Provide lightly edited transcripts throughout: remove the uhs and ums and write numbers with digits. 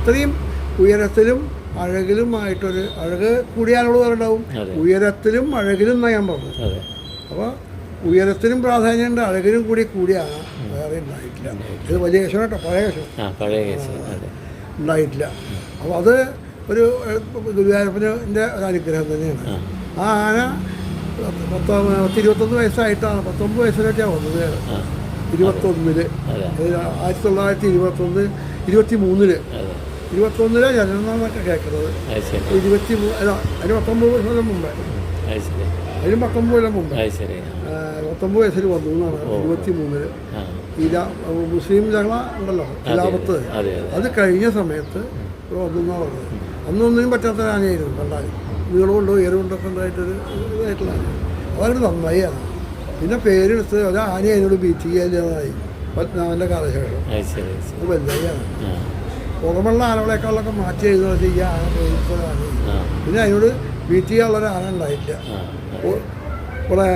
അത്രയും ഉയരത്തിലും അഴകിലുമായിട്ടൊരു അഴക് കൂടിയാലുള്ള ഉണ്ടാവും, ഉയരത്തിലും അഴകിലും എന്നാണ് ഞാൻ പറഞ്ഞത്. അപ്പോൾ ഉയരത്തിനും പ്രാധാന്യമുണ്ട്, അഴകിനും കൂടിയാണ് വേറെ ഉണ്ടായിട്ടില്ല. ഇത് വലിയ കേശം കേട്ടോ, പഴയ കേശം ഉണ്ടായിട്ടില്ല. അപ്പോൾ അത് ഒരു ഗുരുവായൂരപ്പൻ്റെ ഒരു അനുഗ്രഹം തന്നെയാണ്. ആ ആന 21 വയസ്സായിട്ടാണ്, 19 വയസ്സിലൊക്കെയാണ് വന്നത്. 21 1921 23 ജനനം എന്നൊക്കെ കേൾക്കുന്നത്. 23 അല്ല, അതിന് 19 വർഷം മുമ്പേ, അതിന് 19 കൊല്ലം മുമ്പ് 19 വയസ്സിൽ വന്നു എന്നാണ്. 23 മുസ്ലിം ജനത ഉണ്ടല്ലോ, ഖിലാഫത്ത്, അത് കഴിഞ്ഞ സമയത്ത് വന്നു എന്നാണ് പറഞ്ഞത്. അന്നൊന്നിനും പറ്റാത്ത ആനയായിരുന്നു കണ്ടാൽ, നീളമുണ്ടോ ഉയരമുണ്ടൊക്കെ ഉണ്ടായിട്ടൊരു ഇതായിട്ടുള്ള ആന. അതൊരു നന്നായി ആണ്. പിന്നെ പേരെടുത്ത് ഒരു ആന അതിനോട് ബീറ്റ് ചെയ്യാനായി പത്മനാഭൻ്റെ കാലശേഷം. അത് വലുതായാണ്. പുറമുള്ള ആനകളെക്കാളൊക്കെ മാറ്റി എഴുതുന്നത് ഈ ആന പേരിട്ട ആനയും. പിന്നെ അതിനോട് ബീറ്റ് ചെയ്യാനുള്ളൊരു ആന ഉണ്ടായില്ല. ഇവിടെ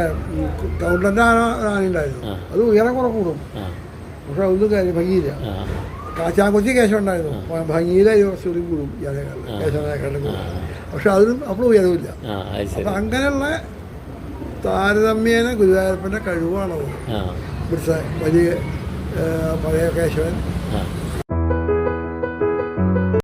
കൗണ്ടൻ്റെ ആന ഉണ്ടായിരുന്നു, അത് ഉയരം കുറെ കൂടും, പക്ഷെ അതൊന്നും കാര്യം ഭംഗിയില്ല. കാച്ചാങ്കൊച്ചി കേശം ഉണ്ടായിരുന്നു, ഭംഗിയിലെ കുറച്ചുകൂടി കൂടും കേശവനേക്കാളും കൂടും, പക്ഷെ അതിനും അപ്പോൾ ഉയരവില്ല. അപ്പം അങ്ങനെയുള്ള താരതമ്യേന ഗുരുവായൂരപ്പൻ്റെ കഴിവാണത്. ഇവിടുത്തെ വലിയ പഴയ കേശവൻ